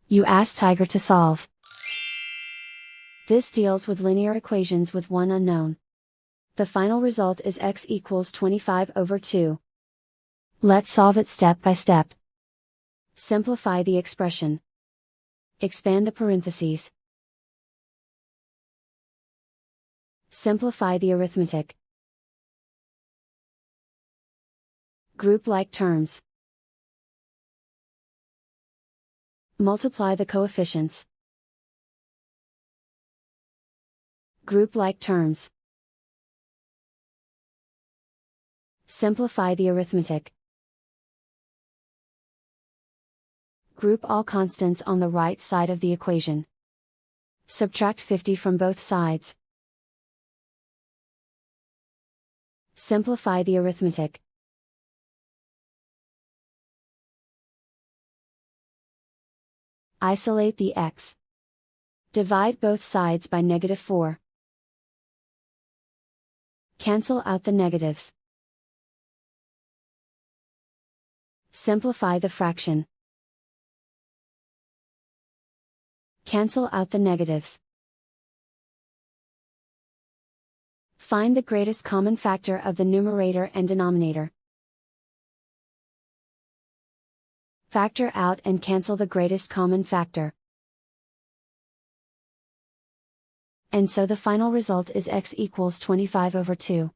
You ask Tiger to solve. This deals with linear equations with one unknown. The final result is x equals 25/2. Let's solve it step by step. Simplify the expression. Expand the parentheses. Simplify the arithmetic. Group like terms. Multiply the coefficients. Group like terms. Simplify the arithmetic. Group all constants on the right side of the equation. Subtract 50 from both sides. Simplify the arithmetic. Isolate the x. Divide both sides by -4. Cancel out the negatives. Simplify the fraction. Cancel out the negatives. Find the greatest common factor of the numerator and denominator. Factor out and cancel the greatest common factor. And so the final result is x equals 25/2.